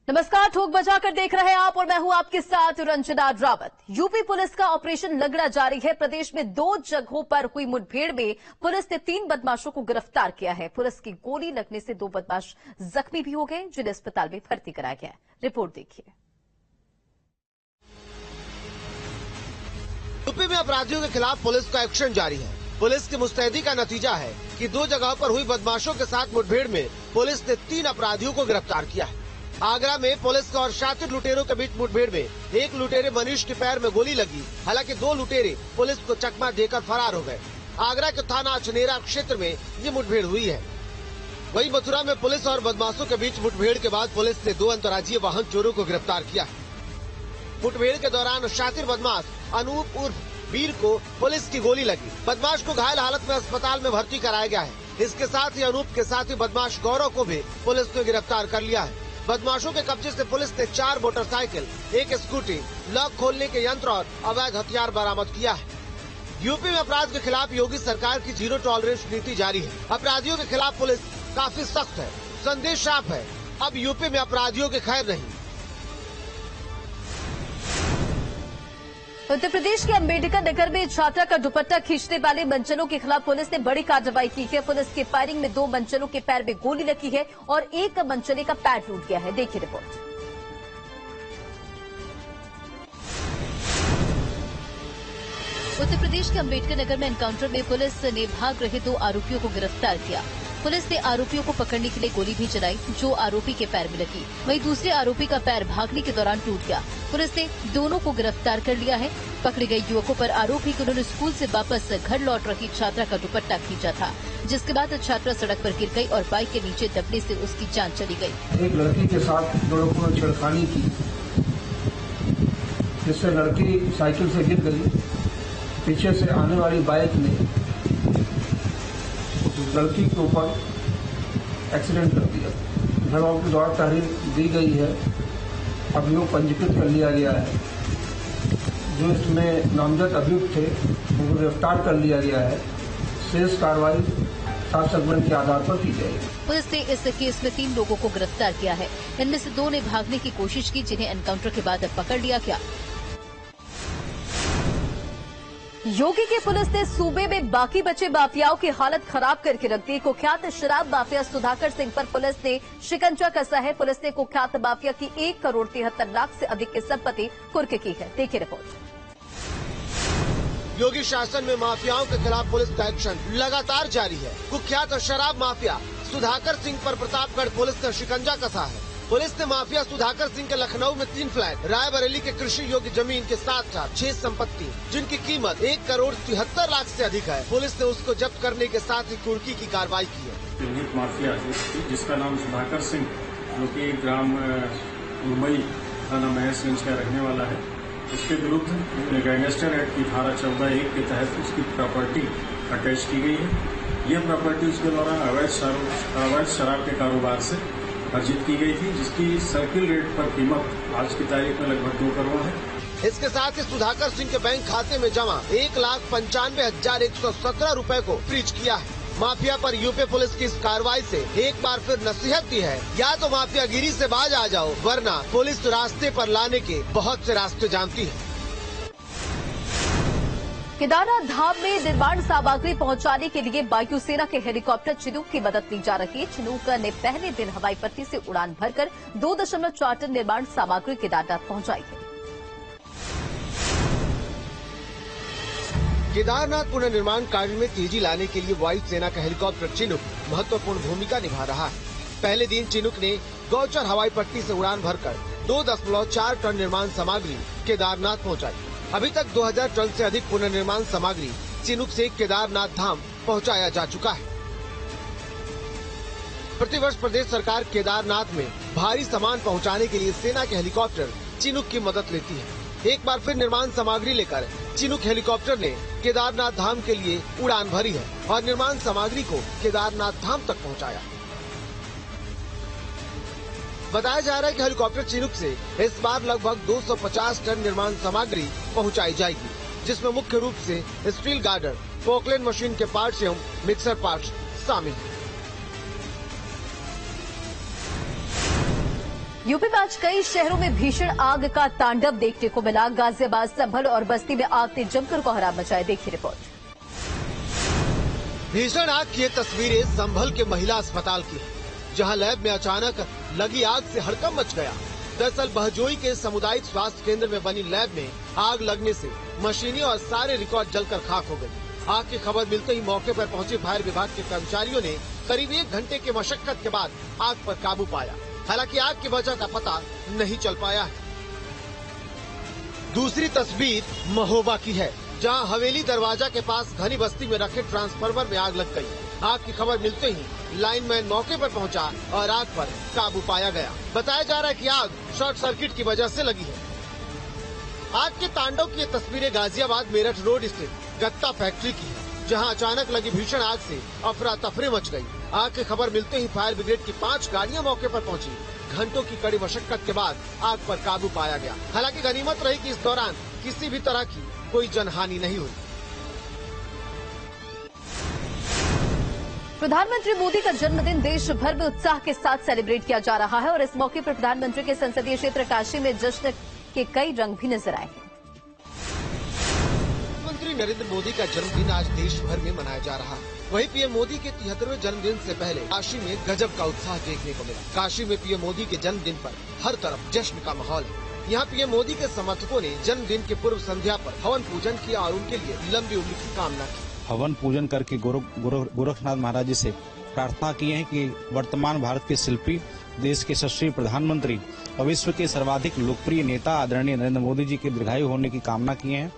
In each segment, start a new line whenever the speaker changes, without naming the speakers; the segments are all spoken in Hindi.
नमस्कार, ठोक बजाकर देख रहे हैं आप और मैं हूं आपके साथ रंजना रावत। यूपी पुलिस का ऑपरेशन लगड़ा जारी है। प्रदेश में 2 जगहों पर हुई मुठभेड़ में पुलिस ने 3 बदमाशों को गिरफ्तार किया है। पुलिस की गोली लगने से 2 बदमाश जख्मी भी हो गए, जिन्हें अस्पताल में भर्ती कराया गया है। रिपोर्ट देखिए।
यूपी में अपराधियों के खिलाफ पुलिस का एक्शन जारी है। पुलिस की मुस्तैदी का नतीजा है कि 2 जगहों पर हुई बदमाशों के साथ मुठभेड़ में पुलिस ने 3 अपराधियों को गिरफ्तार किया है। आगरा में पुलिस और शातिर लुटेरों के बीच मुठभेड़ में एक लुटेरे मनीष के पैर में गोली लगी। हालांकि 2 लुटेरे पुलिस को चकमा देकर फरार हो गए। आगरा के थाना अछनेरा क्षेत्र में ये मुठभेड़ हुई है। वहीं मथुरा में पुलिस और बदमाशों के बीच मुठभेड़ के बाद पुलिस ने 2 अंतर्राज्यीय वाहन चोरों को गिरफ्तार किया है। मुठभेड़ के दौरान शातिर बदमाश अनूप उर्फ वीर को पुलिस की गोली लगी। बदमाश को घायल हालत में अस्पताल में भर्ती कराया गया है। इसके साथ ही अनूप के साथ ही बदमाश गौरव को भी पुलिस ने गिरफ्तार कर लिया है। बदमाशों के कब्जे से पुलिस ने 4 मोटरसाइकिल, 1 स्कूटी, लॉक खोलने के यंत्र और अवैध हथियार बरामद किया है। यूपी में अपराध के खिलाफ योगी सरकार की 0 टॉलरेंस नीति जारी है। अपराधियों के खिलाफ पुलिस काफी सख्त है। संदेश साफ है, अब यूपी में अपराधियों के खैर नहीं।
उत्तर प्रदेश के अंबेडकर नगर में छात्रा का दुपट्टा खींचने वाले मंचलों के खिलाफ पुलिस ने बड़ी कार्रवाई की है। पुलिस की फायरिंग में 2 मंचलों के पैर में गोली लगी है और 1 मंचले का पैर टूट गया है। देखिए रिपोर्ट। उत्तर प्रदेश के अंबेडकर नगर में एनकाउंटर में पुलिस ने भाग रहे 2 आरोपियों को गिरफ्तार किया। पुलिस ने आरोपियों को पकड़ने के लिए गोली भी चलाई, जो आरोपी के पैर में लगी। वहीं दूसरे आरोपी का पैर भागने के दौरान टूट गया। पुलिस ने दोनों को गिरफ्तार कर लिया है। पकड़े गए युवकों पर आरोप है कि उन्होंने स्कूल से वापस घर लौट रही छात्रा का दुपट्टा खींचा था, जिसके बाद छात्रा सड़क पर गिर गई और बाइक के नीचे दबने से उसकी जान चली गई।
एक लड़की के साथ 2 लोगों ने छेड़खानी की, जिससे लड़की साइकिल से गिर गई। पीछे से आने वाली बाइक ने लड़की के ऊपर एक्सीडेंट कर दिया। घरों की द्वारा तहरीर दी गई है। अभियोग पंजीकृत कर लिया गया है। जो इसमें नामजद अभियुक्त थे उनको गिरफ्तार कर लिया गया है। शेष कार्रवाई साक्ष्य के आधार पर की जाएगी।
पुलिस ने इस केस में 3 लोगों को गिरफ्तार किया है। इनमें से 2 ने भागने की कोशिश की, जिन्हें एनकाउंटर के बाद पकड़ लिया गया। योगी की पुलिस ने सूबे में बाकी बचे माफियाओं की हालत खराब करके रख दी। कुख्यात शराब माफिया सुधाकर सिंह पर पुलिस ने शिकंजा कसा है। पुलिस ने कुख्यात माफिया की 1 करोड़ 73 लाख से अधिक की संपत्ति कुर्क की है। देखिए रिपोर्ट।
योगी शासन में माफियाओं के खिलाफ पुलिस का एक्शन लगातार जारी है। कुख्यात शराब माफिया सुधाकर सिंह पर प्रतापगढ़ पुलिस ने शिकंजा कसा है। पुलिस ने माफिया सुधाकर सिंह के लखनऊ में 3 फ्लैट, रायबरेली के कृषि योग्य जमीन के साथ 6 संपत्ति, जिनकी कीमत 1 करोड़ 73 लाख से अधिक है। पुलिस ने उसको जब्त करने के साथ ही कुर्की की कार्रवाई की है।
चिन्हित माफिया जिसका नाम सुधाकर सिंह, जो कि ग्राम मुंबई थाना महेशगंज का रहने वाला है, उसके विरुद्ध गैंगस्टर एक्ट की धारा 14(1) के तहत उसकी प्रॉपर्टी अटैच की गई है। यह प्रॉपर्टी उसके द्वारा अवैध शराब के कारोबार से अर्जित की गई थी, जिसकी सर्किल रेट पर कीमत आज की तारीख में लगभग 2 करोड़ है।
इसके साथ ही सुधाकर सिंह के बैंक खाते में जमा 1,95,117 रुपए को फ्रीज किया है। माफिया पर यूपी पुलिस की इस कार्रवाई से एक बार फिर नसीहत दी है, या तो माफियागिरी से बाज आ जाओ, वरना पुलिस रास्ते पर लाने के बहुत से रास्ते जानती है।
केदारनाथ धाम में निर्माण सामग्री पहुंचाने के लिए वायुसेना के हेलीकॉप्टर चिनूक की मदद ली जा रही है। चिनूक ने पहले दिन हवाई पट्टी से उड़ान भरकर 2.4 टन निर्माण सामग्री केदारनाथ पहुंचाई है।
केदारनाथ पुनर्निर्माण कार्य में तेजी लाने के लिए वायुसेना का हेलीकॉप्टर चिनूक महत्वपूर्ण भूमिका निभा रहा है। पहले दिन चिनूक ने गौचर हवाई पट्टी से उड़ान भरकर 2.4 टन निर्माण सामग्री केदारनाथ पहुंचाई। अभी तक 2000 टन से अधिक पुनर्निर्माण सामग्री चिनूक से केदारनाथ धाम पहुंचाया जा चुका है। प्रतिवर्ष प्रदेश सरकार केदारनाथ में भारी सामान पहुंचाने के लिए सेना के हेलीकॉप्टर चिनूक की मदद लेती है। एक बार फिर निर्माण सामग्री लेकर चिनूक हेलीकॉप्टर ने केदारनाथ धाम के लिए उड़ान भरी है और निर्माण सामग्री को केदारनाथ धाम तक पहुंचाया। बताया जा रहा है कि हेलीकॉप्टर चिनूक से इस बार लगभग 250 टन निर्माण सामग्री पहुंचाई जाएगी, जिसमें मुख्य रूप से स्टील गार्डर, पोकलैंड मशीन के पार्ट्स एवं मिक्सर पार्ट्स शामिल हैं।
यूपी में आज कई शहरों में भीषण आग का तांडव देखने को मिला। गाजियाबाद, संभल और बस्ती में आग ने जमकर कोहराम मचाया। देखिए रिपोर्ट।
भीषण आग की ये तस्वीरें संभल के महिला अस्पताल की है, जहां लैब में अचानक लगी आग से हड़कंप मच गया। दरअसल बहजोई के सामुदायिक स्वास्थ्य केंद्र में बनी लैब में आग लगने से मशीनें और सारे रिकॉर्ड जलकर खाक हो गयी। आग की खबर मिलते ही मौके पर पहुंचे फायर विभाग के कर्मचारियों ने करीब 1 घंटे की मशक्कत के बाद आग पर काबू पाया। हालांकि आग की वजह का पता नहीं चल पाया है। दूसरी तस्वीर महोबा की है, जहां हवेली दरवाजा के पास घनी बस्ती में रखे ट्रांसफार्मर में आग लग गई। आग की खबर मिलते ही लाइनमैन मौके पर पहुंचा और आग पर काबू पाया गया। बताया जा रहा है कि आग शॉर्ट सर्किट की वजह से लगी है। आग के तांडव की ये तस्वीरें गाजियाबाद मेरठ रोड स्थित गत्ता फैक्ट्री की है, जहां अचानक लगी भीषण आग से अफरा तफरी मच गई। आग की खबर मिलते ही फायर ब्रिगेड की 5 गाड़ियां मौके पर पहुंची। घंटों की कड़ी मशक्कत के बाद आग पर काबू पाया गया। हालांकि गनीमत रही कि इस दौरान किसी भी तरह की कोई जनहानि नहीं हुई।
प्रधानमंत्री मोदी का जन्मदिन देश भर में उत्साह के साथ सेलिब्रेट किया जा रहा है और इस मौके पर प्रधानमंत्री के संसदीय क्षेत्र काशी में जश्न के कई रंग भी नजर आए हैं।
प्रधानमंत्री नरेंद्र मोदी का जन्मदिन आज देश भर में मनाया जा रहा है। वहीं पीएम मोदी के 73वें जन्मदिन से पहले काशी में गजब का उत्साह देखने को मिला। काशी में पीएम मोदी के जन्मदिन पर हर तरफ जश्न का माहौल है। यहाँ पीएम मोदी के समर्थकों ने जन्मदिन के पूर्व संध्या पर हवन पूजन किया और उनके लिए लंबी उम्र की कामना की।
हवन पूजन करके गोरखनाथ महाराज जी से प्रार्थना की है कि वर्तमान भारत के शिल्पी, देश के यशस्वी प्रधानमंत्री और विश्व के सर्वाधिक लोकप्रिय नेता आदरणीय नरेंद्र मोदी जी के दीर्घायु होने की कामना की है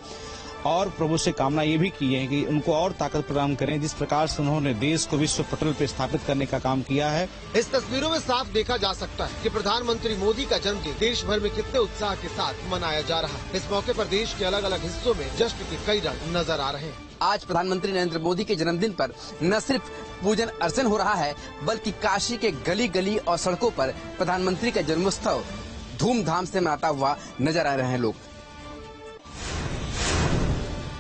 और प्रभु से कामना ये भी की है कि उनको और ताकत प्रदान करें, जिस प्रकार से उन्होंने देश को विश्व पटल पर स्थापित करने का काम किया है।
इस तस्वीरों में साफ देखा जा सकता है कि प्रधानमंत्री मोदी का जन्मदिन देश भर में कितने उत्साह के साथ मनाया जा रहा है। इस मौके पर देश के अलग अलग हिस्सों में जश्न के कई रंग नजर आ रहे हैं।
आज प्रधानमंत्री नरेंद्र मोदी के जन्मदिन पर न सिर्फ पूजन अर्चन हो रहा है, बल्कि काशी के गली गली और सड़कों पर प्रधानमंत्री का जन्मोत्सव धूमधाम से मनाता हुआ नजर आ रहे हैं लोग।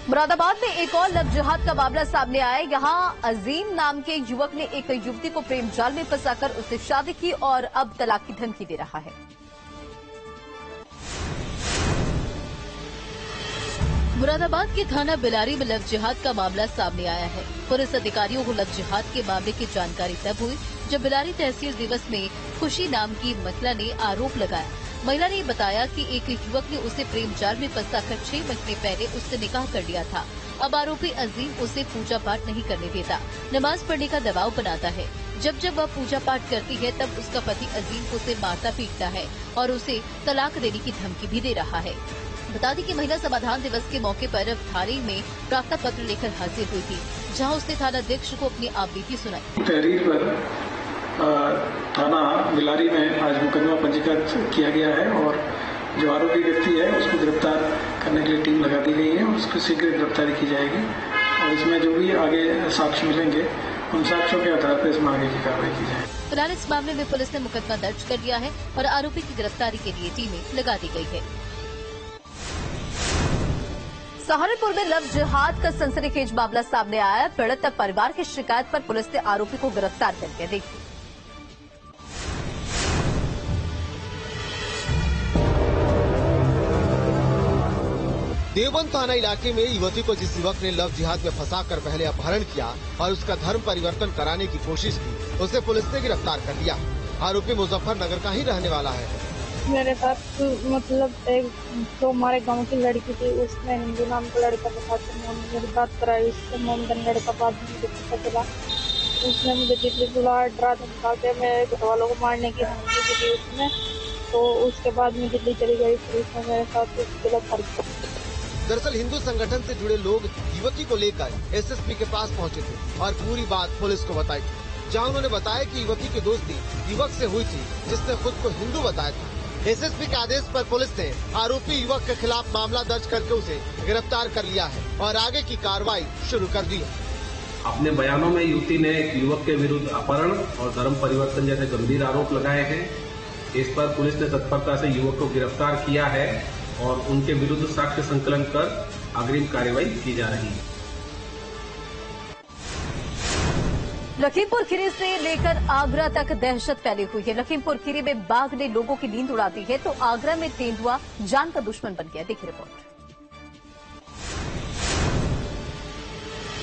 मुरादाबाद में एक और लव जिहाद का मामला सामने आया। यहाँ अजीम नाम के युवक ने एक युवती को प्रेम जाल में फंसाकर उससे शादी की और अब तलाक की धमकी दे रहा है। मुरादाबाद के थाना बिलारी में लव जिहाद का मामला सामने आया है। पुलिस अधिकारियों को लव जिहाद के मामले की जानकारी तब हुई जब बिलारी तहसील दिवस में खुशी नाम की महिला ने आरोप लगाया। महिला ने बताया कि एक युवक ने उसे प्रेम जाल में फंसाकर 6 महीने पहले उससे निकाह कर लिया था। अब आरोपी अजीम उसे पूजा पाठ नहीं करने देता, नमाज पढ़ने का दबाव बनाता है। जब जब वह पूजा पाठ करती है तब उसका पति अजीम उसे मारता पीटता है और उसे तलाक देने की धमकी भी दे रहा है। बता दें कि महिला समाधान दिवस के मौके पर थाने में प्रार्थना पत्र लेकर हाजिर हुई थी, जहां उसने थानाध्यक्ष को अपनी आपबीती सुनाई।
तहरीर पर थाना बिलारी में आज मुकदमा पंजीकृत किया गया है और जो आरोपी व्यक्ति है उसको गिरफ्तार करने के लिए टीम लगा दी गई है और उसकी शीघ्र गिरफ्तारी की जाएगी और इसमें जो भी आगे साक्ष्य मिलेंगे उन साक्ष्यों के आधार पर इसमें आगे की कार्रवाई की जाएगी।
फिलहाल इस मामले में पुलिस ने मुकदमा दर्ज कर लिया है और आरोपी की गिरफ्तारी के लिए टीमें लगा दी गई है। सहारनपुर में लव जिहाद का सनसनीखेज मामला सामने आया। पीड़ित परिवार की शिकायत पर पुलिस ने आरोपी को गिरफ्तार कर लिया। देखिए।
देवबंद थाना इलाके में युवती को जिस युवक ने लव जिहाद में फंसाकर पहले अपहरण किया और उसका धर्म परिवर्तन कराने की कोशिश की, उसे पुलिस ने गिरफ्तार कर लिया। आरोपी मुजफ्फरनगर का ही रहने वाला है।
मेरे साथ मतलब एक जो हमारे गांव की लड़की थी, उसने हिंदू नाम का लड़का बता मेरी बात कराई। उससे मोमदन लड़का बाद में मुझे पता चला। उसने मुझे दिल्ली बुलाया, डरा धमका के मेरे घर वालों को मारने की धमकी दी थी उसने। तो उसके बाद में दिल्ली चली गई पुलिस ने मेरे साथ गिरफ्तार किया।
दरअसल हिंदू संगठन से जुड़े लोग युवती को लेकर एसएसपी के पास पहुंचे थे और पूरी बात पुलिस को बताई थी, जहां उन्होंने बताया कि युवती की दोस्ती युवक से हुई थी जिसने खुद को हिंदू बताया था। एसएसपी के आदेश पर पुलिस ने आरोपी युवक के खिलाफ मामला दर्ज करके उसे गिरफ्तार कर लिया है और आगे की कार्रवाई शुरू कर दी है।
अपने बयानों में युवती ने एक युवक के विरुद्ध अपहरण और धर्म परिवर्तन जैसे गंभीर आरोप लगाए हैं। इस पर पुलिस ने तत्परता से युवक को गिरफ्तार किया है और उनके विरुद्ध साक्ष्य संकलन कर अग्रिम कार्रवाई की जा रही है।
लखीमपुर खीरी से लेकर आगरा तक दहशत फैली हुई है। लखीमपुर खीरी में बाघ ने लोगों की नींद उड़ा दी है, तो आगरा में तेंदुआ जान का दुश्मन बन गया। देखिए रिपोर्ट।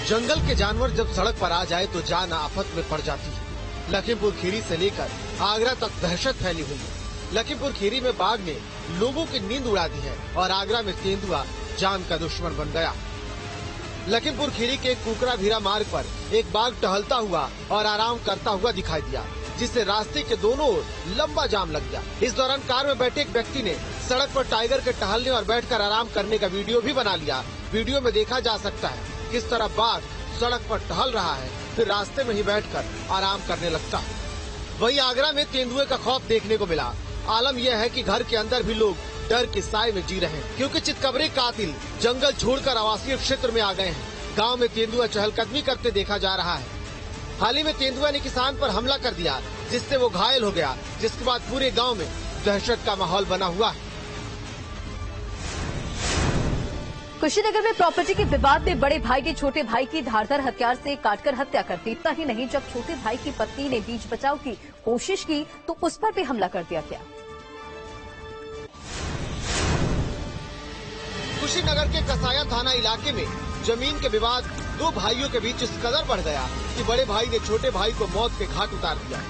जंगल के जानवर जब सड़क पर आ जाए तो जान आफत में पड़ जाती है। लखीमपुर खीरी से लेकर आगरा तक दहशत फैली हुई है। लखीमपुर खीरी में बाघ ने लोगों की नींद उड़ा दी है और आगरा में तेंदुआ जान का दुश्मन बन गया। लखीमपुर खीरी के कुकरा भीरा मार्ग पर एक बाघ टहलता हुआ और आराम करता हुआ दिखाई दिया, जिससे रास्ते के दोनों ओर लंबा जाम लग गया। इस दौरान कार में बैठे एक व्यक्ति ने सड़क पर टाइगर के टहलने और बैठकर आराम करने का वीडियो भी बना लिया। वीडियो में देखा जा सकता है किस तरह बाघ सड़क पर टहल रहा है, फिर रास्ते में ही बैठकर आराम करने लगता है। वहीं आगरा में तेंदुए का खौफ देखने को मिला। आलम यह है कि घर के अंदर भी लोग डर के साए में जी रहे हैं, क्योंकि चितकबरे कातिल जंगल छोड़कर आवासीय क्षेत्र में आ गए हैं। गांव में तेंदुआ चहलकदमी करते देखा जा रहा है। हाल ही में तेंदुआ ने किसान पर हमला कर दिया, जिससे वो घायल हो गया, जिसके बाद पूरे गांव में दहशत का माहौल बना हुआ है।
कुशीनगर में प्रॉपर्टी के विवाद में बड़े भाई ने छोटे भाई की धारदार हथियार से काटकर हत्या कर दी। इतना ही नहीं, जब छोटे भाई की पत्नी ने बीच बचाव की कोशिश की तो उस पर भी हमला कर दिया गया।
कुशीनगर के कसाया थाना इलाके में जमीन के विवाद दो भाइयों के बीच इस कदर बढ़ गया कि बड़े भाई ने छोटे भाई को मौत के घाट उतार दिया।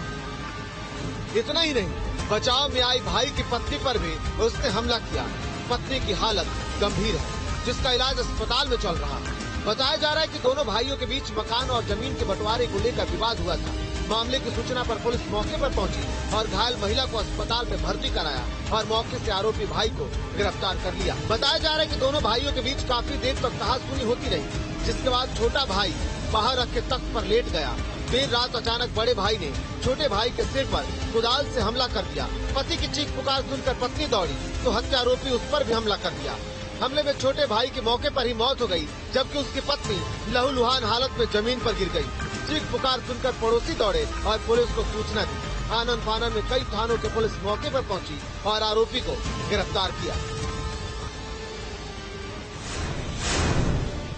इतना ही नहीं, बचाव में आई भाई की पत्नी पर भी उसने हमला किया। पत्नी की हालत गंभीर है, जिसका इलाज अस्पताल में चल रहा है। बताया जा रहा है कि दोनों भाइयों के बीच मकान और जमीन के बंटवारे को लेकर विवाद हुआ था। मामले की सूचना पर पुलिस मौके पर पहुंची और घायल महिला को अस्पताल में भर्ती कराया और मौके से आरोपी भाई को गिरफ्तार कर लिया। बताया जा रहा है कि दोनों भाइयों के बीच काफी देर तक कहासुनी होती रही, जिसके बाद छोटा भाई बाहर रख के तख्त पर लेट गया। देर रात अचानक बड़े भाई ने छोटे भाई के सिर पर कुदाल से हमला कर दिया। पति की चीख पुकार सुनकर पत्नी दौड़ी तो हत्यारोपी उस पर भी हमला कर दिया। हमले में छोटे भाई की मौके पर ही मौत हो गई, जबकि उसकी पत्नी लहूलुहान हालत में जमीन पर गिर गई। चीख पुकार सुनकर पड़ोसी दौड़े और पुलिस को सूचना दी। आनन फानन में कई थानों की पुलिस मौके पर पहुंची और आरोपी को गिरफ्तार किया।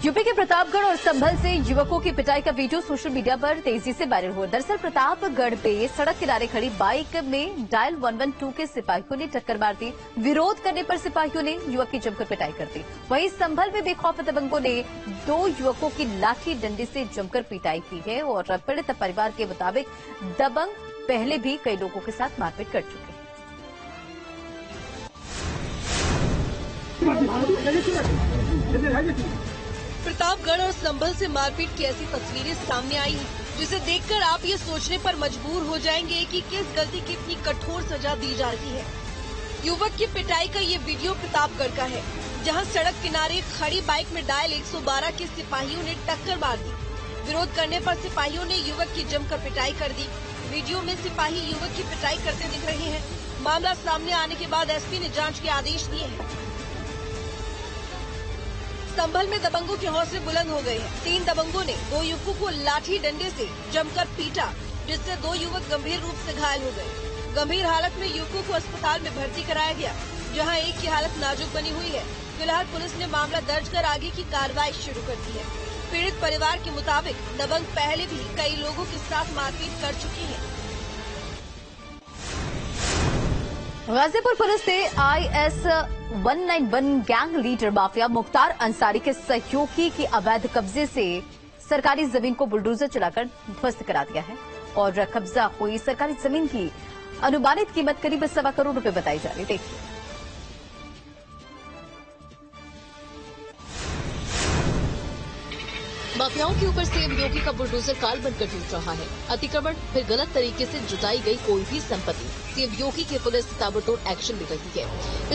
यूपी के प्रतापगढ़ और संभल से युवकों की पिटाई का वीडियो सोशल मीडिया पर तेजी से वायरल हुआ। दरअसल प्रतापगढ़ पे सड़क किनारे खड़ी बाइक में डायल 112 के सिपाहियों ने टक्कर मार दी। विरोध करने पर सिपाहियों ने युवक की जमकर पिटाई कर दी। वहीं संभल में बेखौफ दबंगों ने दो युवकों की लाठी डंडे से जमकर पिटाई की है और पीड़ित परिवार के मुताबिक दबंग पहले भी कई लोगों के साथ मारपीट कर चुके हैं।
प्रतापगढ़ और संभल से मारपीट की ऐसी तस्वीरें सामने आई हैं, जिसे देखकर आप ये सोचने पर मजबूर हो जाएंगे कि किस गलती की इतनी कठोर सजा दी जा रही है। युवक की पिटाई का ये वीडियो प्रतापगढ़ का है, जहां सड़क किनारे खड़ी बाइक में डायल 112 के सिपाहियों ने टक्कर मार दी। विरोध करने पर सिपाहियों ने युवक की जमकर पिटाई कर दी। वीडियो में सिपाही युवक की पिटाई करते दिख रहे हैं। मामला सामने आने के बाद एसपी ने जाँच के आदेश दिए हैं। संभल में दबंगों के हौसले बुलंद हो गए हैं। 3 दबंगों ने 2 युवकों को लाठी डंडे से जमकर पीटा, जिससे 2 युवक गंभीर रूप से घायल हो गए। गंभीर हालत में युवकों को अस्पताल में भर्ती कराया गया, जहां एक की हालत नाजुक बनी हुई है। फिलहाल पुलिस ने मामला दर्ज कर आगे की कार्रवाई शुरू कर दी है। पीड़ित परिवार के मुताबिक दबंग पहले भी कई लोगों के साथ मारपीट कर चुके हैं।
गाजीपुर पुलिस ने IS 191 gang leader mafia Mukhtar Ansari के सहयोगी की अवैध कब्जे से सरकारी जमीन को बुलडोजर चलाकर ध्वस्त करा दिया है और कब्जा हुई सरकारी जमीन की अनुमानित कीमत करीब 1.25 करोड़ रुपए बताई जा रही। देखिए,
माफियाओं के ऊपर सीएम योगी का बुलडोजर काल बनकर टूट रहा है। अतिक्रमण फिर गलत तरीके से जुटाई गई कोई भी संपत्ति, सीएम योगी की पुलिस ताबड़तोड़ एक्शन ले रही है।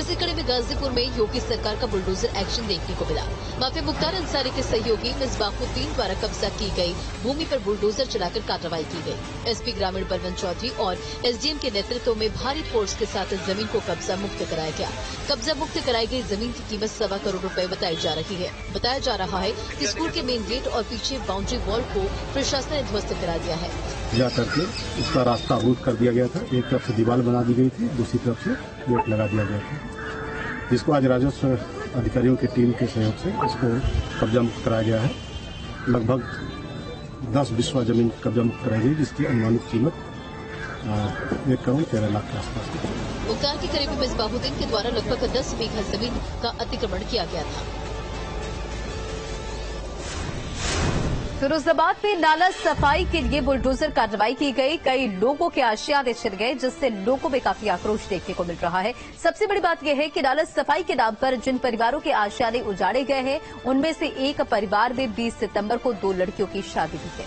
इसी कड़ी में गाजीपुर में योगी सरकार का बुलडोजर एक्शन देखने को मिला। माफिया मुख्तार अंसारी के सहयोगी मिसबाहुद्दीन द्वारा कब्जा की गई भूमि पर बुलडोजर चलाकर कार्रवाई की गई। एसपी ग्रामीण बलवंत चौधरी और एसडीएम के नेतृत्व में भारी फोर्स के साथ जमीन को कब्जा मुक्त कराया गया। कब्जा मुक्त कराई गई जमीन की कीमत 1.25 करोड़ रुपए बताई जा रही है। बताया जा रहा है कि स्कूल के मेन गेट और पीछे बाउंड्री वॉल को प्रशासन ने ध्वस्त करा दिया है।
जा करके उसका रास्ता अवरुद्ध कर दिया गया था। एक तरफ से दीवार बना दी गई थी, दूसरी तरफ से गेट लगा दिया गया था, जिसको आज राजस्व अधिकारियों की टीम के सहयोग से इसको कब्जा मुक्त कराया गया है। लगभग 10 बिस्वा जमीन कब्जा मुक्त कराई गई, जिसकी अनुमानित कीमत 1 करोड़ 13 लाख के आसपास है।
मुख्तार के करीबी मिसबाहुद्दीन के द्वारा लगभग 10 बीघा जमीन का अतिक्रमण किया गया था।
फिरोजाबाद में नाला सफाई के लिए बुलडोजर कार्रवाई की गई। कई लोगों के आशियाने छिन गए, जिससे लोगों में काफी आक्रोश देखने को मिल रहा है। सबसे बड़ी बात यह है कि नाला सफाई के नाम पर जिन परिवारों के आशियाने उजाड़े गए हैं, उनमें से एक परिवार में 20 सितंबर को 2 लड़कियों की शादी भी है।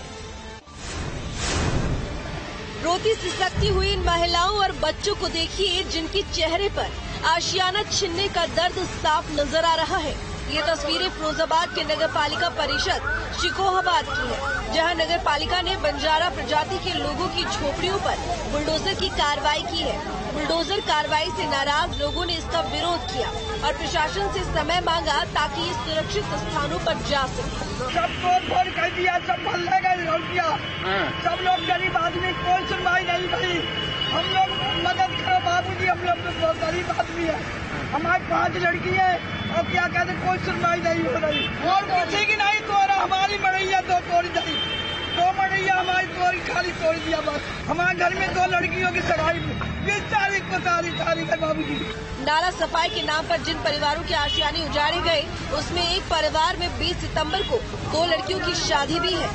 रोती सिसकती हुई इन महिलाओं और बच्चों को देखिए, जिनके चेहरे पर आशियाना छीनने का दर्द साफ नजर आ रहा है। ये तस्वीरें फिरोजाबाद के नगर पालिका परिषद शिकोहाबाद की है, जहां नगर पालिका ने बंजारा प्रजाति के लोगों की झोपड़ियों पर बुलडोजर की कार्रवाई की है। बुलडोजर कार्रवाई से नाराज लोगों ने इसका विरोध किया और प्रशासन से समय मांगा ताकि ये सुरक्षित स्थानों पर जा सके।
सब तोड़ कर दिया, सब भल्ले गए, सब लोग गरीब आदमी, कोई सुनवाई नहीं भाई। हम लोग मदद करो बाबूजी, हम लोग तो बहुत गरीब आदमी है, हमारी 5 लड़की है और क्या कहते कोई सुनवाई नहीं हो रही। और किसी की नहीं तोड़ा, हमारी मड़ैया 2 तोड़ी गई, 2 मड़ैया हमारी तोड़ी, खाली तोड़ दिया बस। हमारे घर में 2 लड़कियों की सगाई 20 तारीख को तारीख है बाबूजी।
नाला सफाई के नाम पर जिन परिवारों के आशियाने उजाड़े गए, उसमें एक परिवार में 20 सितंबर को 2 लड़कियों की शादी भी है।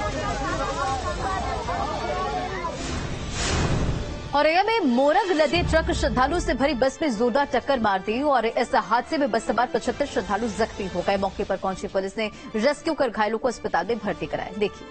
औरैया में मोरंग लदे ट्रक श्रद्धालुओं से भरी बस में जोरदार टक्कर मार दी और इस हादसे में बस सवार 75 श्रद्धालु जख्मी हो गए। मौके पर पहुंची पुलिस ने रेस्क्यू कर घायलों को अस्पताल में भर्ती कराया। देखिए,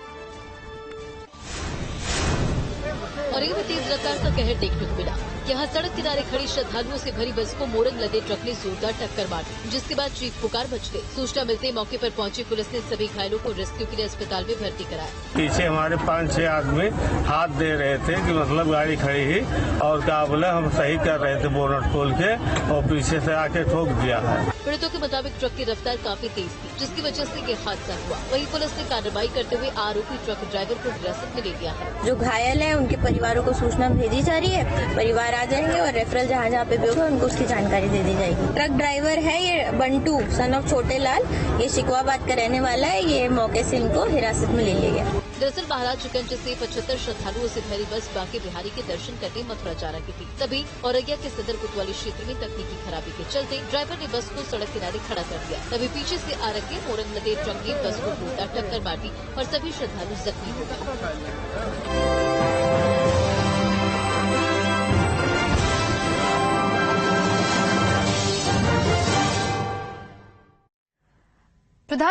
औरैया में तेज रफ्तार का कहर देखने को मिला। यहाँ सड़क किनारे खड़ी श्रद्धालुओं से भरी बस को मोरंग लदे ट्रक ने जोरदार टक्कर मार दी, जिसके बाद चीख पुकार मच गई। सूचना मिलते ही मौके पर पहुंची पुलिस ने सभी घायलों को रेस्क्यू के लिए अस्पताल में भर्ती कराया।
पीछे हमारे 5-6 आदमी हाथ दे रहे थे कि मतलब गाड़ी खड़ी ही और क्या बोले, हम सही कर रहे थे बोनट खोल के और पीछे से आके ठोक दिया है।
पीड़ितों के मुताबिक ट्रक की रफ्तार काफी तेज थी, जिसकी वजह से ये हादसा हुआ। वहीं पुलिस ने कार्रवाई करते हुए आरोपी ट्रक ड्राइवर को हिरासत में ले लिया है।
जो घायल है उनके परिवारों को सूचना भेजी जा रही है, परिवार आ जाएंगे और रेफरल जहाँ पे भी होगा उनको उसकी जानकारी दे दी जाएगी। ट्रक ड्राइवर है ये बंटू सन ऑफ छोटे लाल, ये शिकोहाबाद का रहने वाला है। ये मौके से इनको हिरासत में ले लिया गया।
दरअसल महाराजगंज से 75 श्रद्धालुओं से भरी बस बांके बिहारी के दर्शन करने मथुरा जा रही थी। तभी औरैया के सदर कोतवाली क्षेत्र में तकनीकी खराबी के चलते ड्राइवर ने बस को सड़क किनारे खड़ा कर दिया। तभी पीछे से आ रखे मोरंग लदे ट्रक ने बस को जोरदार टक्कर मार दी और सभी श्रद्धालु जख्मी हो गए।